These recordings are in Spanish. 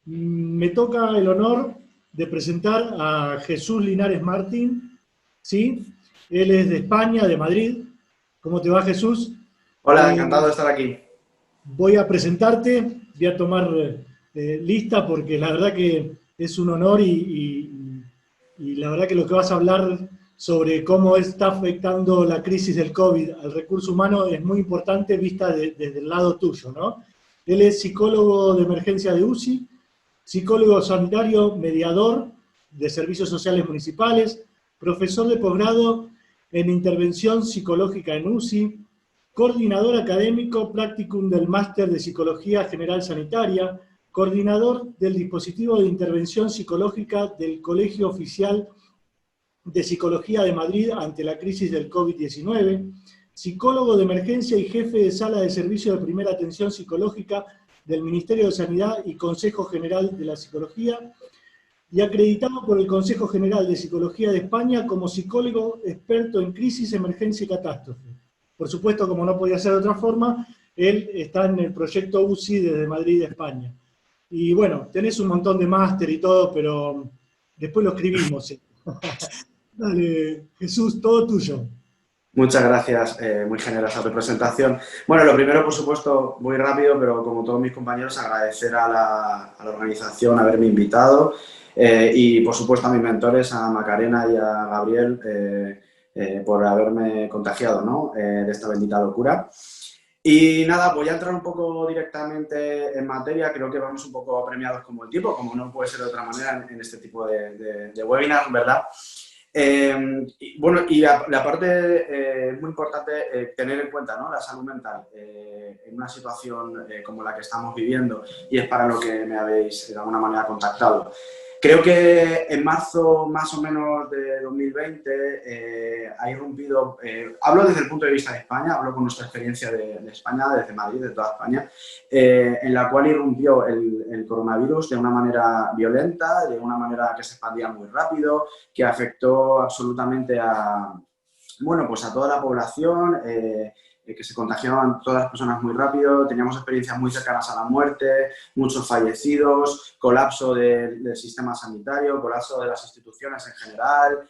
Me toca el honor de presentar a Jesús Linares Martín, ¿sí? Él es de España, de Madrid. ¿Cómo te va, Jesús? Hola, Eh, encantado de estar aquí. Voy a presentarte, voy a tomar lista porque la verdad que es un honor y la verdad que lo que vas a hablar sobre cómo está afectando la crisis del COVID al recurso humano es muy importante vista desde el lado tuyo, ¿no? Él es psicólogo de emergencia de UCI, psicólogo sanitario, mediador de servicios sociales municipales, profesor de posgrado en intervención psicológica en UCI, coordinador académico practicum del Máster de Psicología General Sanitaria, coordinador del dispositivo de intervención psicológica del Colegio Oficial de Psicología de Madrid ante la crisis del COVID-19, psicólogo de emergencia y jefe de sala de servicio de primera atención psicológica del Ministerio de Sanidad y Consejo General de la Psicología, y acreditado por el Consejo General de Psicología de España como psicólogo experto en crisis, emergencia y catástrofe. Por supuesto, como no podía ser de otra forma, él está en el proyecto UCI desde Madrid, España. Y bueno, tenés un montón de máster y todo, pero después lo escribimos. ¿Sí? Dale, Jesús, todo tuyo. Muchas gracias, muy generosa tu presentación. Bueno, lo primero, por supuesto, muy rápido, pero como todos mis compañeros, agradecer a la organización haberme invitado y, por supuesto, a mis mentores, a Macarena y a Gabriel, por haberme contagiado, ¿no? De esta bendita locura. Y nada, voy a entrar un poco directamente en materia. Creo que vamos un poco apremiados como el tiempo, como no puede ser de otra manera en este tipo de webinar, ¿verdad? La parte es muy importante tener en cuenta, ¿no? La salud mental en una situación como la que estamos viviendo, y es para lo que me habéis de alguna manera contactado. Creo que en marzo más o menos de 2020 ha irrumpido, hablo desde el punto de vista de España, hablo con nuestra experiencia de España, desde Madrid, de toda España, en la cual irrumpió el coronavirus de una manera violenta, de una manera que se expandía muy rápido, que afectó absolutamente bueno, pues a toda la población, que se contagiaban todas las personas muy rápido, teníamos experiencias muy cercanas a la muerte, muchos fallecidos, colapso del sistema sanitario, colapso de las instituciones en general,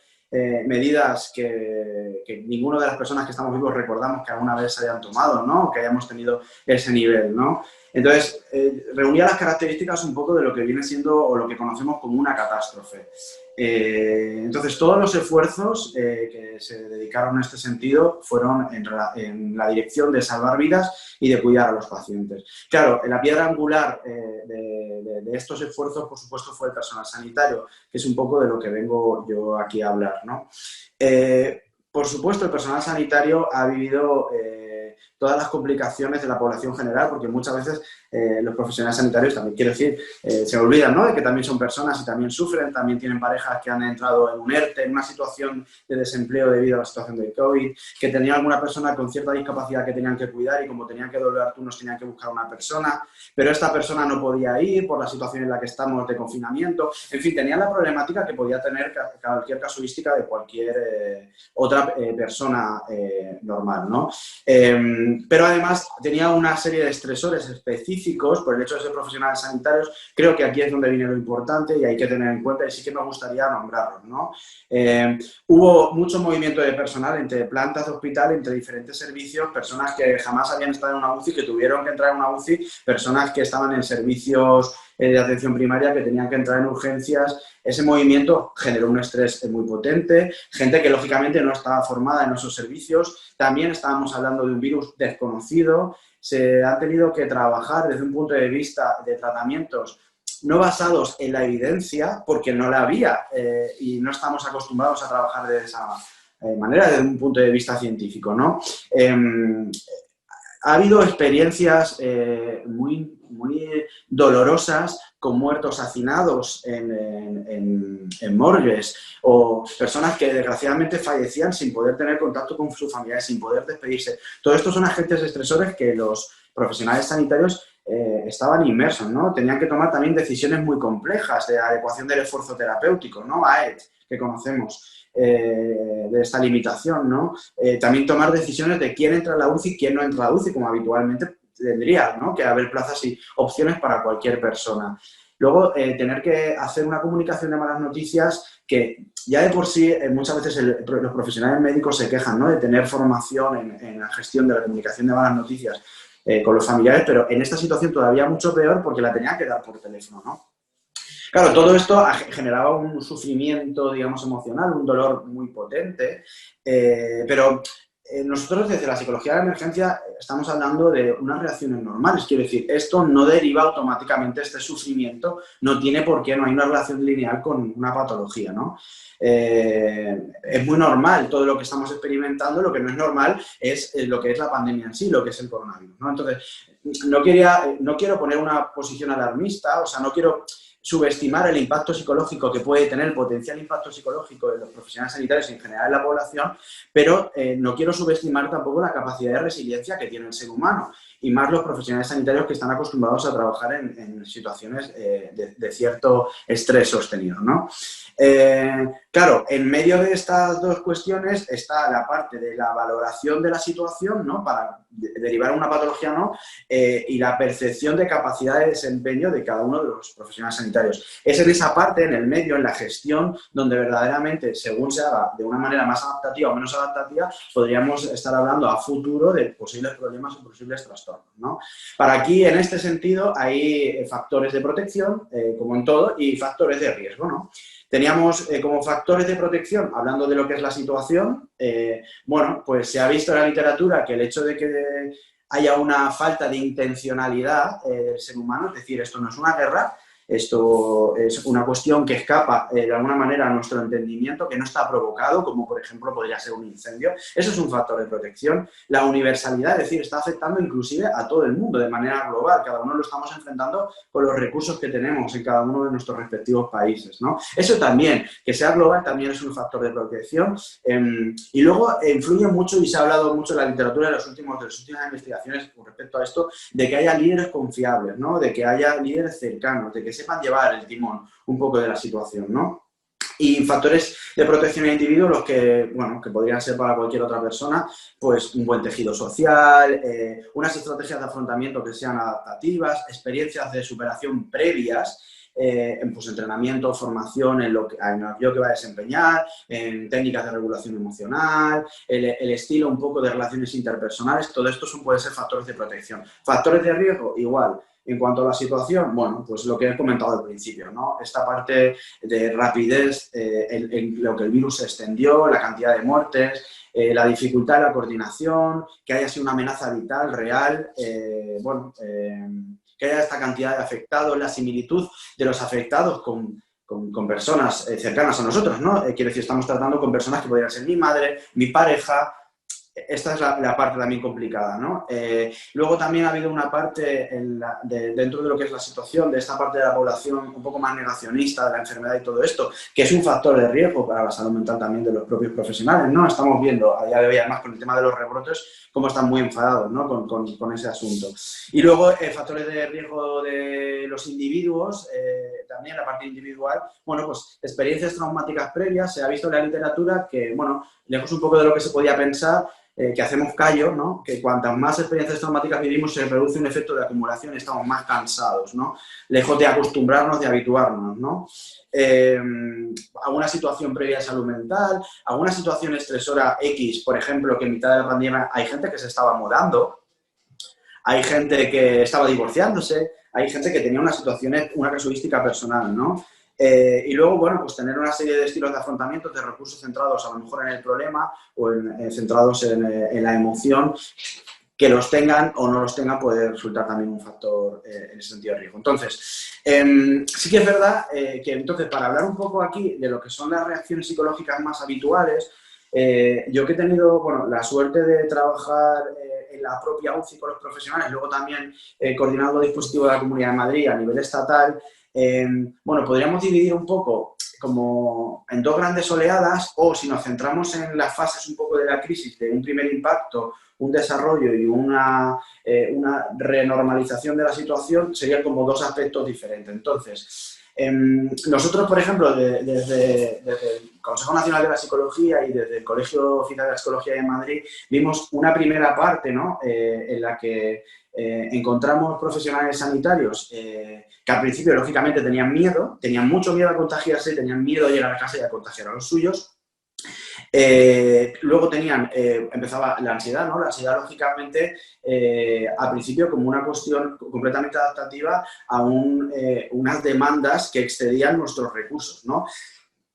medidas que ninguna de las personas que estamos vivos recordamos que alguna vez se hayan tomado, ¿no? Que hayamos tenido ese nivel, ¿no? Entonces, reunía las características un poco de lo que viene siendo o lo que conocemos como una catástrofe. Entonces, todos los esfuerzos que se dedicaron en este sentido fueron en la dirección de salvar vidas y de cuidar a los pacientes. Claro, la piedra angular de estos esfuerzos, por supuesto, fue el personal sanitario, que es un poco de lo que vengo yo aquí a hablar, ¿no? Por supuesto, el personal sanitario ha vivido todas las complicaciones de la población general, porque muchas veces los profesionales sanitarios también, quiero decir, se olvidan, ¿no?, de que también son personas y también sufren, también tienen parejas que han entrado en un ERTE, en una situación de desempleo debido a la situación del COVID, que tenían alguna persona con cierta discapacidad que tenían que cuidar y como tenían que doblar turnos tenían que buscar una persona, pero esta persona no podía ir por la situación en la que estamos de confinamiento. En fin, tenían la problemática que podía tener cualquier casuística de cualquier otra persona normal, ¿no? Pero además tenía una serie de estresores específicos por el hecho de ser profesionales sanitarios. Creo que aquí es donde viene lo importante y hay que tener en cuenta, y sí que me gustaría nombrarlos, ¿no? Hubo mucho movimiento de personal entre plantas de hospital, entre diferentes servicios, personas que jamás habían estado en una UCI, que tuvieron que entrar en una UCI, personas que estaban en servicios de atención primaria, que tenían que entrar en urgencias. Ese movimiento generó un estrés muy potente, gente que lógicamente no estaba formada en esos servicios. También estábamos hablando de un virus desconocido. Se ha tenido que trabajar desde un punto de vista de tratamientos no basados en la evidencia, porque no la había y no estamos acostumbrados a trabajar de esa manera desde un punto de vista científico, ¿no? Ha habido experiencias muy dolorosas con muertos hacinados en morgues, o personas que desgraciadamente fallecían sin poder tener contacto con sus familiares, sin poder despedirse. Todo esto son agentes estresores que los profesionales sanitarios estaban inmersos, ¿no? Tenían que tomar también decisiones muy complejas de adecuación del esfuerzo terapéutico, ¿no? AET, que conocemos. De esta limitación, ¿no? También tomar decisiones de quién entra a la UCI y quién no entra a la UCI, como habitualmente tendría, ¿no?, que haber plazas y opciones para cualquier persona. luego tener que hacer una comunicación de malas noticias que ya de por sí muchas veces los profesionales médicos se quejan, ¿no?, de tener formación en la gestión de la comunicación de malas noticias con los familiares, pero en esta situación todavía mucho peor porque la tenía que dar por teléfono, ¿no? Claro, todo esto generaba un sufrimiento, digamos, emocional, un dolor muy potente, pero nosotros desde la psicología de la emergencia estamos hablando de unas reacciones normales, quiero decir, esto no deriva automáticamente, este sufrimiento no tiene por qué, no hay una relación lineal con una patología, ¿no? Es muy normal todo lo que estamos experimentando, lo que no es normal es lo que es la pandemia en sí, lo que es el coronavirus, ¿no? Entonces, no quiero poner una posición alarmista, o sea, no quiero subestimar el impacto psicológico que puede tener, el potencial impacto psicológico de los profesionales sanitarios y en general en la población, pero no quiero subestimar tampoco la capacidad de resiliencia que tiene el ser humano y más los profesionales sanitarios que están acostumbrados a trabajar en situaciones de cierto estrés sostenido, ¿no? Claro, en medio de estas dos cuestiones está la parte de la valoración de la situación, ¿no?, para derivar una patología o no, y la percepción de capacidad de desempeño de cada uno de los profesionales sanitarios. Es en esa parte, en el medio, en la gestión, donde verdaderamente, según se haga de una manera más adaptativa o menos adaptativa, podríamos estar hablando a futuro de posibles problemas o posibles trastornos, ¿no? Para aquí, en este sentido, hay factores de protección, como en todo, y factores de riesgo, ¿no? Teníamos como factores de protección, hablando de lo que es la situación, bueno, pues se ha visto en la literatura que el hecho de que haya una falta de intencionalidad del ser humano, es decir, esto no es una guerra, esto es una cuestión que escapa de alguna manera a nuestro entendimiento, que no está provocado, como por ejemplo podría ser un incendio. Eso es un factor de protección. La universalidad, es decir, está afectando inclusive a todo el mundo de manera global. Cada uno lo estamos enfrentando con los recursos que tenemos en cada uno de nuestros respectivos países, ¿no? Eso también, que sea global, también es un factor de protección. Y luego influye mucho, y se ha hablado mucho en la literatura de las últimas investigaciones con respecto a esto, de que haya líderes confiables, ¿no?, de que haya líderes cercanos, de que sepan llevar el timón un poco de la situación, ¿no? Y factores de protección al individuo, los que, bueno, que podrían ser para cualquier otra persona, pues un buen tejido social, unas estrategias de afrontamiento que sean adaptativas, experiencias de superación previas, pues entrenamiento, formación en aquello que va a desempeñar, en técnicas de regulación emocional, el estilo un poco de relaciones interpersonales, todo esto puede ser factores de protección. Factores de riesgo, igual. En cuanto a la situación, bueno, pues lo que he comentado al principio, ¿no? Esta parte de rapidez, lo que el virus se extendió, la cantidad de muertes, la dificultad de la coordinación, que haya sido una amenaza vital, real, que haya esta cantidad de afectados, la similitud de los afectados con personas cercanas a nosotros, ¿no? Quiero decir, estamos tratando con personas que podrían ser mi madre, mi pareja. Esta es la parte también complicada, ¿no? Luego también ha habido una parte dentro de lo que es la situación, de esta parte de la población un poco más negacionista de la enfermedad y todo esto, que es un factor de riesgo para la salud mental también de los propios profesionales, ¿no? Estamos viendo a día de hoy, además, con el tema de los rebrotes, cómo están muy enfadados, ¿no?, con ese asunto. Y luego, factores de riesgo de los individuos, también la parte individual, bueno, pues experiencias traumáticas previas, se ha visto en la literatura que, bueno, lejos un poco de lo que se podía pensar, que hacemos callo, ¿no?, que cuantas más experiencias traumáticas vivimos se reduce un efecto de acumulación y estamos más cansados, ¿no?, lejos de acostumbrarnos, de habituarnos, ¿no? Alguna situación previa de salud mental, alguna situación estresora X, por ejemplo, que en mitad de la pandemia hay gente que se estaba mudando, hay gente que estaba divorciándose, hay gente que tenía una casuística personal, ¿no? Y luego, bueno, pues tener una serie de estilos de afrontamiento, de recursos centrados a lo mejor en el problema o centrados en la emoción, que los tengan o no los tengan puede resultar también un factor en ese sentido de riesgo. Entonces, sí que es verdad que entonces para hablar un poco aquí de lo que son las reacciones psicológicas más habituales, yo que he tenido, bueno, la suerte de trabajar en la propia UCI con los profesionales, luego también coordinando el dispositivo de la Comunidad de Madrid a nivel estatal, bueno, podríamos dividir un poco como en dos grandes oleadas, o si nos centramos en las fases un poco de la crisis, de un primer impacto, un desarrollo y una renormalización de la situación, serían como dos aspectos diferentes. Entonces, Nosotros, por ejemplo, desde el Consejo Nacional de la Psicología y desde el Colegio Oficial de la Psicología de Madrid, vimos una primera parte, ¿no? En la que encontramos profesionales sanitarios que al principio, lógicamente, tenían mucho miedo a contagiarse, tenían miedo de llegar a casa y a contagiar a los suyos. Luego empezaba la ansiedad, ¿no? La ansiedad, lógicamente, al principio como una cuestión completamente adaptativa a unas demandas que excedían nuestros recursos, ¿no?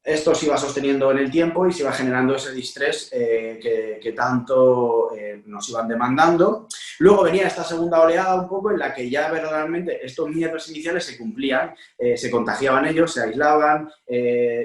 Esto se iba sosteniendo en el tiempo y se iba generando ese distrés que tanto nos iban demandando. Luego venía esta segunda oleada un poco en la que ya verdaderamente estos miedos iniciales se cumplían, se contagiaban ellos, se aislaban,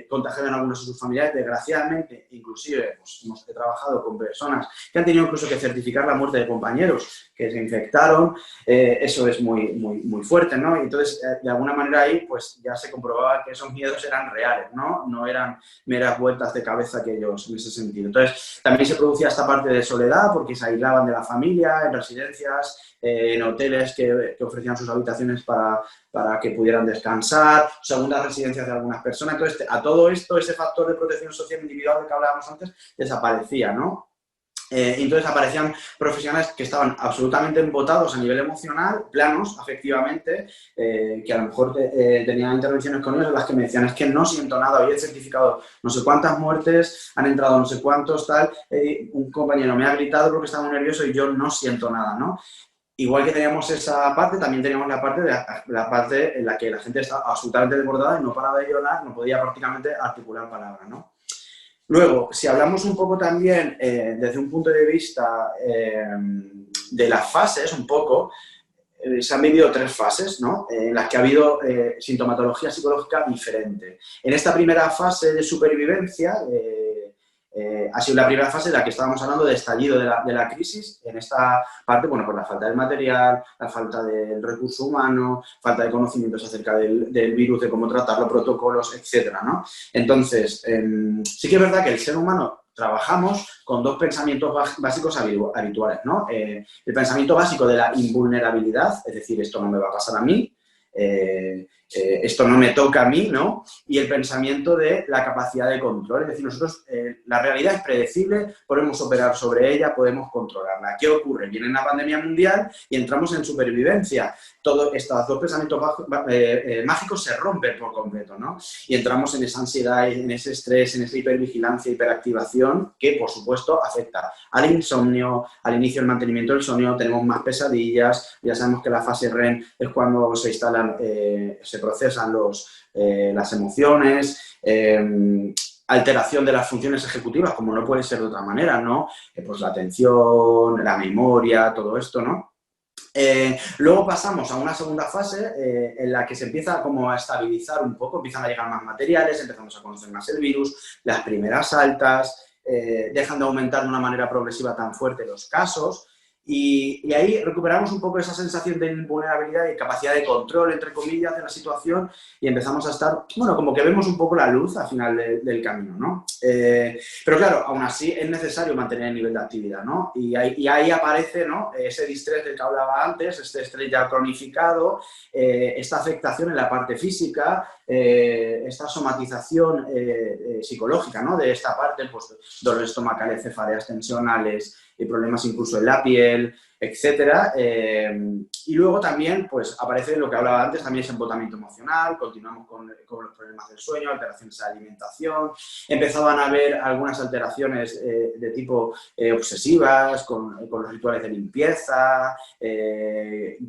contagiaban a algunos de sus familiares. Desgraciadamente, inclusive, pues, he trabajado con personas que han tenido incluso que certificar la muerte de compañeros que se infectaron. Eso es muy fuerte, ¿no? Y entonces, de alguna manera ahí, pues ya se comprobaba que esos miedos eran reales, ¿no? No eran meras vueltas de cabeza aquellos en ese sentido. Entonces, también se producía esta parte de soledad porque se aislaban de la familia, en residencias, en hoteles que ofrecían sus habitaciones para que pudieran descansar, segundas residencias de algunas personas. Entonces, a todo esto, ese factor de protección social individual del que hablábamos antes, desaparecía, ¿no? Entonces aparecían profesionales que estaban absolutamente embotados a nivel emocional, planos, afectivamente, que a lo mejor tenían intervenciones con ellos en las que me decían, es que no siento nada, hoy he certificado no sé cuántas muertes, han entrado no sé cuántos, tal, un compañero me ha gritado porque estaba muy nervioso y yo no siento nada, ¿no? Igual que teníamos esa parte, también teníamos la parte en la que la gente estaba absolutamente desbordada y no paraba de llorar, no podía prácticamente articular palabras, ¿no? Luego, si hablamos un poco también desde un punto de vista de las fases, un poco, se han vivido 3 fases, ¿no? En las que ha habido sintomatología psicológica diferente. En esta primera fase de supervivencia, ha sido la primera fase en la que estábamos hablando de estallido de la crisis. En esta parte, bueno, por la falta del material, la falta del recurso humano, falta de conocimientos acerca del virus, de cómo tratarlo, protocolos, etcétera, ¿no? Entonces, sí que es verdad que el ser humano trabajamos con 2 pensamientos básicos habituales, ¿no? El pensamiento básico de la invulnerabilidad, es decir, esto no me va a pasar a mí, esto no me toca a mí, ¿no? Y el pensamiento de la capacidad de control, es decir, nosotros, la realidad es predecible, podemos operar sobre ella, podemos controlarla. ¿Qué ocurre? Viene una pandemia mundial y entramos en supervivencia. Todos estos 2 pensamientos mágicos se rompen por completo, ¿no? Y entramos en esa ansiedad, en ese estrés, en esa hipervigilancia, hiperactivación, que por supuesto afecta al insomnio, al inicio del mantenimiento del sueño, tenemos más pesadillas, ya sabemos que la fase REM es cuando se instalan, se procesan las emociones, alteración de las funciones ejecutivas, como no puede ser de otra manera, ¿no? Pues la atención, la memoria, todo esto, ¿no? Luego pasamos a una segunda fase en la que se empieza como a estabilizar un poco, empiezan a llegar más materiales, empezamos a conocer más el virus, las primeras altas, dejan de aumentar de una manera progresiva tan fuerte los casos. Y ahí recuperamos un poco esa sensación de invulnerabilidad y capacidad de control, entre comillas, de la situación y empezamos a estar, bueno, como que vemos un poco la luz al final del camino, ¿no? Pero claro, aún así es necesario mantener el nivel de actividad, ¿no? Y ahí aparece, ¿no? Ese distrés del que hablaba antes, este estrés ya cronificado, esta afectación en la parte física, esta somatización psicológica, ¿no? De esta parte, pues dolores estomacales, cefaleas tensionales, problemas incluso en la piel, etcétera. Y luego también pues, aparece lo que hablaba antes, también ese embotamiento emocional, continuamos con los problemas del sueño, alteraciones de la alimentación, empezaban a haber algunas alteraciones de tipo obsesivas, con los rituales de limpieza,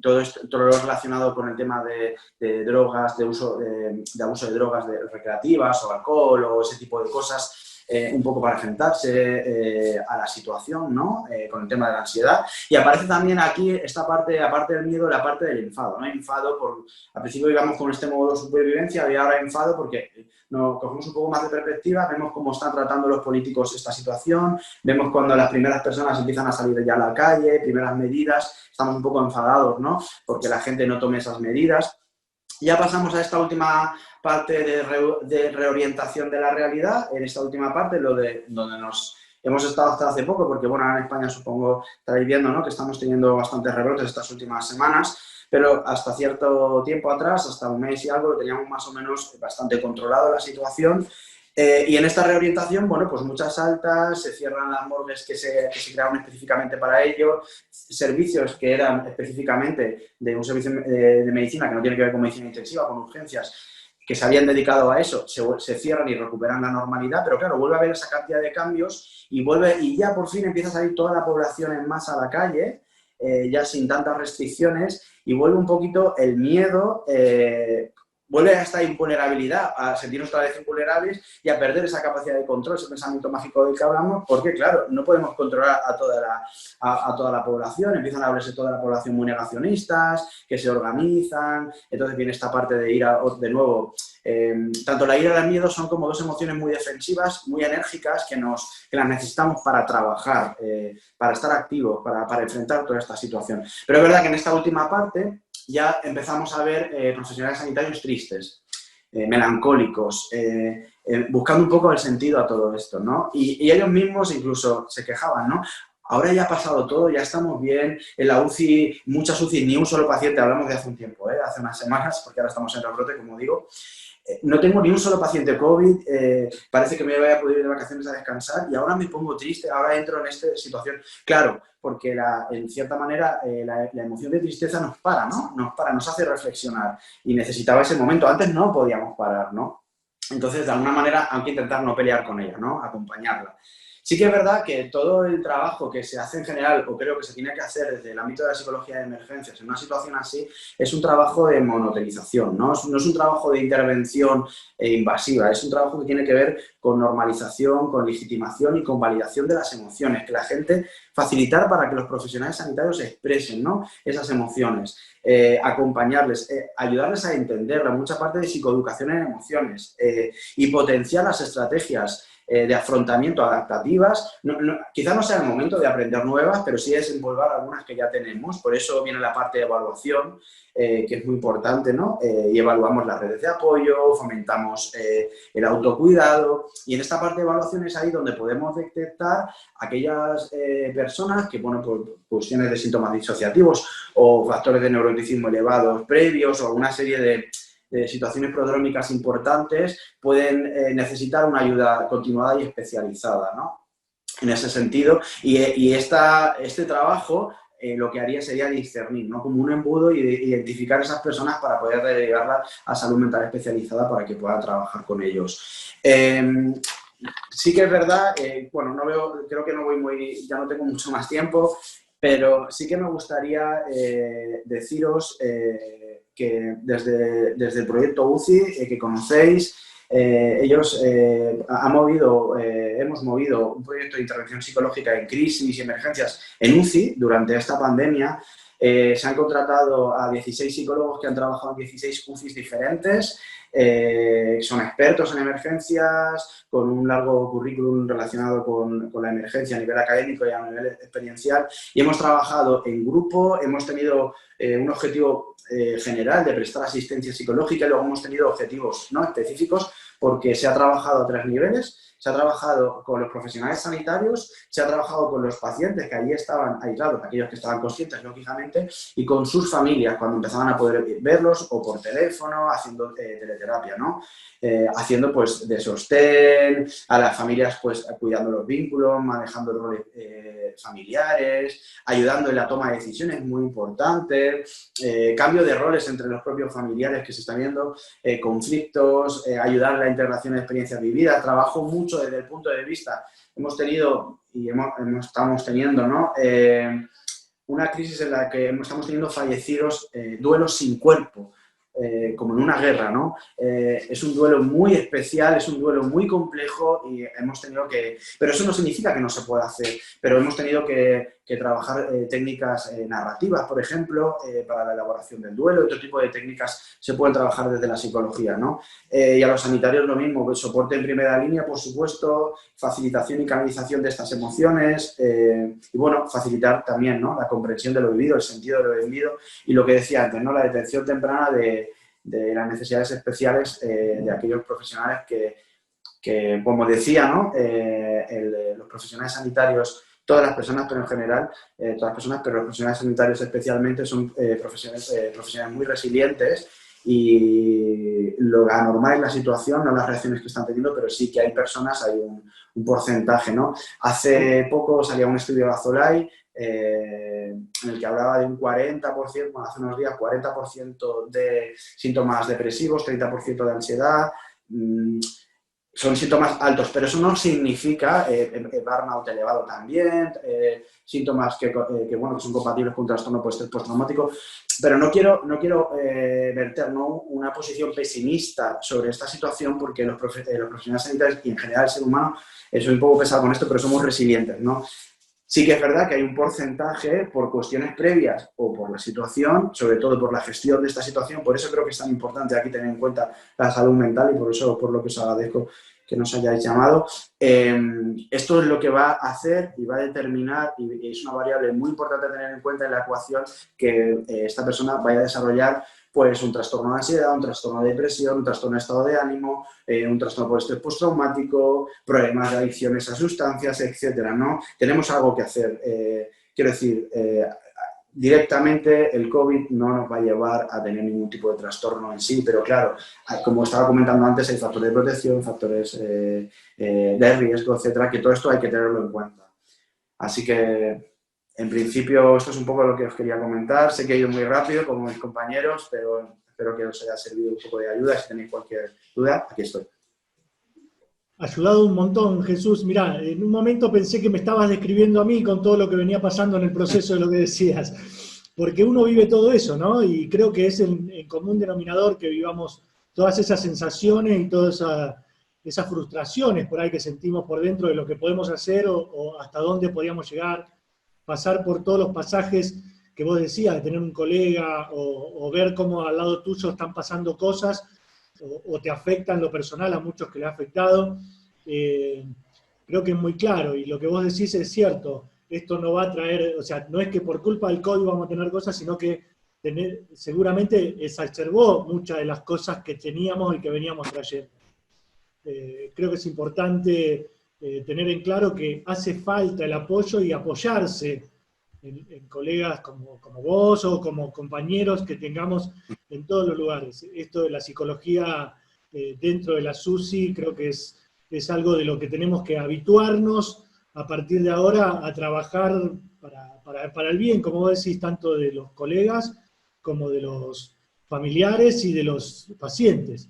todo lo relacionado con el tema de drogas, de abuso de drogas recreativas o alcohol o ese tipo de cosas. Un poco para enfrentarse a la situación, ¿no? Con el tema de la ansiedad. Y aparece también aquí esta parte, aparte del miedo, la parte del enfado, ¿no? Enfado, al principio íbamos con este modo de supervivencia y ahora enfado porque nos cogemos un poco más de perspectiva, vemos cómo están tratando los políticos esta situación, vemos cuando las primeras personas empiezan a salir ya a la calle, primeras medidas, estamos un poco enfadados, ¿no? Porque la gente no tome esas medidas. Ya pasamos a esta última parte de reorientación de la realidad, en esta última parte, donde nos hemos estado hasta hace poco, porque bueno, ahora en España supongo estaréis viendo, ¿no?, que estamos teniendo bastantes rebrotes estas últimas semanas, pero hasta cierto tiempo atrás, hasta un mes y algo, lo teníamos más o menos bastante controlado la situación. Y en esta reorientación, bueno, pues muchas altas, se cierran las morgues que se crearon específicamente para ello, servicios que eran específicamente de un servicio de medicina que no tiene que ver con medicina intensiva, con urgencias, que se habían dedicado a eso, se cierran y recuperan la normalidad, pero claro, vuelve a haber esa cantidad de cambios y ya por fin empieza a salir toda la población en masa a la calle, ya sin tantas restricciones, y vuelve un poquito el miedo, vuelve a esta invulnerabilidad, a sentirnos otra vez invulnerables y a perder esa capacidad de control, ese pensamiento mágico del que hablamos, porque claro, no podemos controlar a toda la población, empiezan a hablarse toda la población muy negacionistas, que se organizan, entonces viene esta parte de ira, de nuevo, tanto la ira y el miedo son como dos emociones muy defensivas, muy enérgicas, que las necesitamos para trabajar, para estar activos, para enfrentar toda esta situación. Pero es verdad que en esta última parte ya empezamos a ver profesionales sanitarios tristes, melancólicos, buscando un poco el sentido a todo esto, ¿no? Y ellos mismos incluso se quejaban, ¿no? Ahora ya ha pasado todo, ya estamos bien, en la UCI, muchas UCI, ni un solo paciente, hablamos de hace un tiempo, hace unas semanas, porque ahora estamos en rebrote, como digo, no tengo ni un solo paciente COVID, parece que me voy a poder ir de vacaciones a descansar y ahora me pongo triste, ahora entro en esta situación. Claro, porque en cierta manera la emoción de tristeza nos para, ¿no? Nos hace reflexionar y necesitaba ese momento. Antes no podíamos parar, ¿no? Entonces, de alguna manera, hay que intentar no pelear con ella, ¿no? Acompañarla. Sí que es verdad que todo el trabajo que se hace en general, o creo que se tiene que hacer desde el ámbito de la psicología de emergencias en una situación así, es un trabajo de monitorización, ¿no? No es un trabajo de intervención invasiva, es un trabajo que tiene que ver con normalización, con legitimación y con validación de las emociones, que la gente, facilitar para que los profesionales sanitarios expresen, ¿no?, esas emociones, acompañarles, ayudarles a entenderla, mucha parte de psicoeducación en emociones, y potenciar las estrategias de afrontamiento adaptativas. Quizá no sea el momento de aprender nuevas, pero sí desenvolver algunas que ya tenemos. Por eso viene la parte de evaluación, que es muy importante, ¿no? Y evaluamos las redes de apoyo, fomentamos el autocuidado. Y en esta parte de evaluación es ahí donde podemos detectar aquellas personas que, bueno, por cuestiones de síntomas disociativos o factores de neuroticismo elevados previos o una serie de situaciones prodrómicas importantes pueden necesitar una ayuda continuada y especializada, ¿no? En ese sentido. Y este trabajo lo que haría sería discernir, ¿no?, como un embudo y identificar esas personas para poder delegarlas a salud mental especializada para que puedan trabajar con ellos. Sí que es verdad, bueno, creo que no voy ya no tengo mucho más tiempo, pero sí que me gustaría deciros que desde el proyecto UCI, que conocéis, ellos hemos movido un proyecto de intervención psicológica en crisis y emergencias en UCI durante esta pandemia. Se han contratado a 16 psicólogos que han trabajado en 16 UCIs diferentes, son expertos en emergencias, con un largo currículum relacionado con la emergencia a nivel académico y a nivel experiencial, y hemos trabajado en grupo, hemos tenido un objetivo general de prestar asistencia psicológica y luego hemos tenido objetivos no específicos porque se ha trabajado a 3 niveles. Se ha trabajado con los profesionales sanitarios, se ha trabajado con los pacientes que allí estaban aislados, aquellos que estaban conscientes, lógicamente, y con sus familias cuando empezaban a poder verlos o por teléfono, haciendo teleterapia, ¿no? Haciendo pues de sostén, a las familias pues cuidando los vínculos, manejando roles familiares, ayudando en la toma de decisiones, muy importante, cambio de roles entre los propios familiares que se están viendo, conflictos, ayudar en la integración de experiencias vividas, trabajo mucho desde el punto de vista, hemos tenido y estamos teniendo, ¿no?, una crisis en la que estamos teniendo fallecidos, duelos sin cuerpo, como en una guerra, ¿no? Es un duelo muy especial, es un duelo muy complejo y hemos tenido que... Pero eso no significa que no se pueda hacer, pero hemos tenido que trabajar técnicas narrativas, por ejemplo, para la elaboración del duelo. Otro tipo de técnicas se pueden trabajar desde la psicología, ¿no? Y a los sanitarios lo mismo, el soporte en primera línea, por supuesto, facilitación y canalización de estas emociones y, bueno, facilitar también, ¿no?, la comprensión de lo vivido, el sentido de lo vivido y lo que decía antes, ¿no?, la detección temprana de las necesidades especiales de aquellos profesionales que como decía, ¿no? Los profesionales sanitarios, todas las personas, pero en general, todas las personas, pero los profesionales sanitarios especialmente son profesionales muy resilientes y lo anormal es la situación, no las reacciones que están teniendo, pero sí que hay personas, hay un porcentaje, ¿no? Hace poco salía un estudio de Azolay en el que hablaba de un 40%, bueno, hace unos días, 40% de síntomas depresivos, 30% de ansiedad. Son síntomas altos, pero eso no significa burnout elevado también, síntomas que son compatibles con un trastorno postraumático, pero no quiero verter, ¿no?, una posición pesimista sobre esta situación, porque los profesionales sanitarios y en general el ser humano, soy un poco pesado con esto, pero somos resilientes, ¿no? Sí que es verdad que hay un porcentaje por cuestiones previas o por la situación, sobre todo por la gestión de esta situación. Por eso creo que es tan importante aquí tener en cuenta la salud mental y por eso, por lo que os agradezco que nos hayáis llamado. Esto es lo que va a hacer y va a determinar, y es una variable muy importante a tener en cuenta en la ecuación, que esta persona vaya a desarrollar pues un trastorno de ansiedad, un trastorno de depresión, un trastorno de estado de ánimo, un trastorno por estrés postraumático, problemas de adicciones a sustancias, etcétera, ¿no? Tenemos algo que hacer. Quiero decir, directamente el COVID no nos va a llevar a tener ningún tipo de trastorno en sí, pero claro, como estaba comentando antes, hay factores de protección, factores de riesgo, etcétera, que todo esto hay que tenerlo en cuenta. Así que, en principio, esto es un poco lo que os quería comentar. Sé que he ido muy rápido, como mis compañeros, pero espero que os haya servido un poco de ayuda. Si tenéis cualquier duda, aquí estoy. Ayudado un montón, Jesús. Mirá, en un momento pensé que me estabas describiendo a mí con todo lo que venía pasando en el proceso de lo que decías, porque uno vive todo eso, ¿no? Y creo que es el común denominador que vivamos todas esas sensaciones y todas esas frustraciones por ahí que sentimos por dentro de lo que podemos hacer o hasta dónde podíamos llegar, pasar por todos los pasajes que vos decías, de tener un colega o ver cómo al lado tuyo están pasando cosas o te afectan lo personal, a muchos que le ha afectado. Creo que es muy claro y lo que vos decís es cierto. Esto no va a traer, o sea, no es que por culpa del COVID vamos a tener cosas, sino que seguramente exacerbó muchas de las cosas que teníamos y que veníamos trayendo. Creo que es importante tener en claro que hace falta el apoyo y apoyarse en colegas como vos o como compañeros que tengamos en todos los lugares. Esto de la psicología dentro de la SUSI creo que es algo de lo que tenemos que habituarnos a partir de ahora a trabajar para el bien, como vos decís, tanto de los colegas como de los familiares y de los pacientes.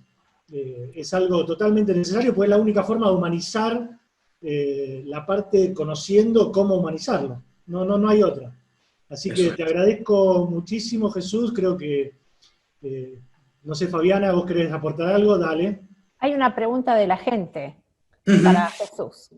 Es algo totalmente necesario, porque es la única forma de humanizar la parte conociendo cómo humanizarlo. No hay otra. Así que te agradezco muchísimo, Jesús. Creo que, no sé, Fabiana, ¿vos querés aportar algo? Dale. Hay una pregunta de la gente para Jesús.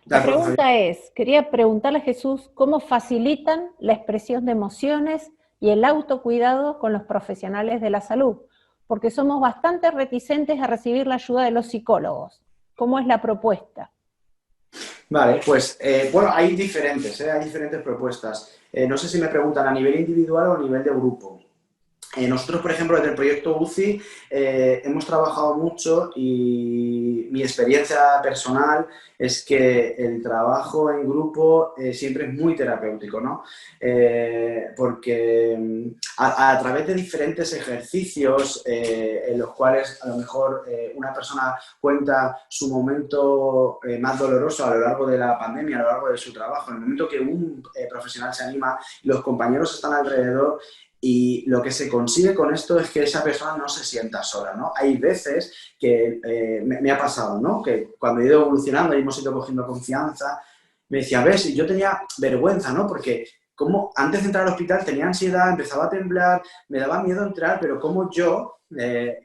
La pregunta es, quería preguntarle a Jesús, ¿cómo facilitan la expresión de emociones y el autocuidado con los profesionales de la salud? Porque somos bastante reticentes a recibir la ayuda de los psicólogos. ¿Cómo es la propuesta? Vale, pues bueno, hay diferentes propuestas. No sé si me preguntan a nivel individual o a nivel de grupo. Nosotros, por ejemplo, desde el proyecto UCI hemos trabajado mucho y mi experiencia personal es que el trabajo en grupo siempre es muy terapéutico, ¿no? Porque a través de diferentes ejercicios en los cuales a lo mejor una persona cuenta su momento más doloroso a lo largo de la pandemia, a lo largo de su trabajo, en el momento que un profesional se anima, los compañeros están alrededor. Y lo que se consigue con esto es que esa persona no se sienta sola, ¿no? Hay veces que me ha pasado, ¿no? Que cuando he ido evolucionando y hemos ido cogiendo confianza, me decía, ves, yo tenía vergüenza, ¿no? Porque como antes de entrar al hospital tenía ansiedad, empezaba a temblar, me daba miedo entrar, pero como yo,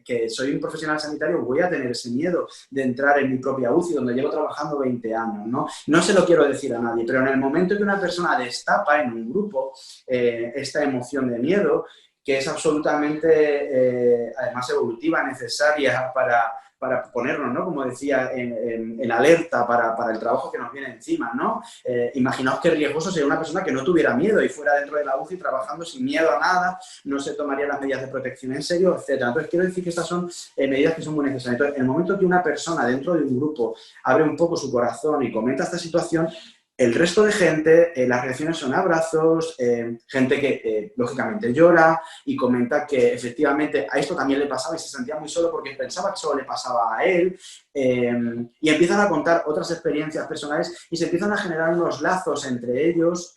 que soy un profesional sanitario, voy a tener ese miedo de entrar en mi propia UCI, donde llevo trabajando 20 años, ¿no? No se lo quiero decir a nadie, pero en el momento que una persona destapa en un grupo esta emoción de miedo, que es absolutamente, además, evolutiva, necesaria para ponernos, ¿no? Como decía, en alerta para el trabajo que nos viene encima, ¿no? Imaginaos qué riesgoso sería una persona que no tuviera miedo y fuera dentro de la UCI trabajando sin miedo a nada, no se tomaría las medidas de protección en serio, etc. Entonces, quiero decir que estas son medidas que son muy necesarias. Entonces, en el momento que una persona dentro de un grupo abre un poco su corazón y comenta esta situación, el resto de gente, las reacciones son abrazos, gente que lógicamente llora y comenta que efectivamente a esto también le pasaba y se sentía muy solo porque pensaba que solo le pasaba a él, y empiezan a contar otras experiencias personales y se empiezan a generar unos lazos entre ellos,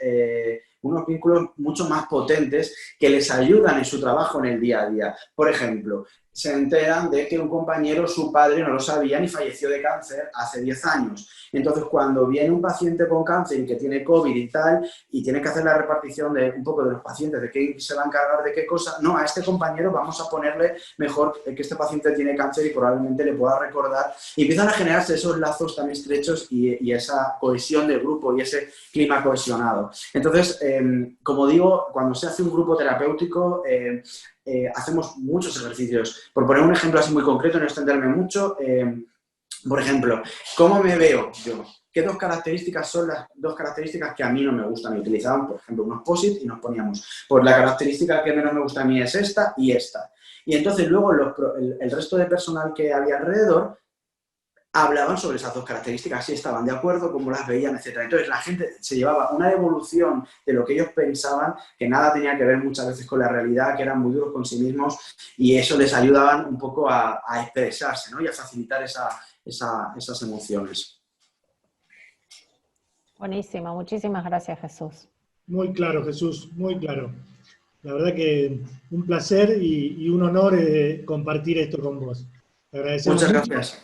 unos vínculos mucho más potentes que les ayudan en su trabajo en el día a día. Por ejemplo, se enteran de que un compañero, su padre, no lo sabía y falleció de cáncer hace 10 años. Entonces, cuando viene un paciente con cáncer y que tiene COVID y tal, y tiene que hacer la repartición de un poco de los pacientes, de qué se va a encargar de qué cosa, no, a este compañero vamos a ponerle mejor que este paciente tiene cáncer y probablemente le pueda recordar. Y empiezan a generarse esos lazos tan estrechos y esa cohesión del grupo y ese clima cohesionado. Entonces, como digo, cuando se hace un grupo terapéutico, hacemos muchos ejercicios. Por poner un ejemplo así muy concreto, no extenderme mucho, por ejemplo, ¿cómo me veo yo? ¿Qué dos características son las dos características que a mí no me gustan? Y utilizaban, por ejemplo, unos post-it y nos poníamos, pues la característica que menos me gusta a mí es esta y esta. Y entonces luego el resto de personal que había alrededor hablaban sobre esas dos características, si estaban de acuerdo, cómo las veían, etc. Entonces la gente se llevaba una evolución de lo que ellos pensaban, que nada tenía que ver muchas veces con la realidad, que eran muy duros con sí mismos, y eso les ayudaban un poco a expresarse, ¿no? Y a facilitar esas emociones. Buenísimo, muchísimas gracias, Jesús. Muy claro, Jesús, muy claro. La verdad que un placer y un honor compartir esto con vos. Te agradecemos Muchas mucho. gracias.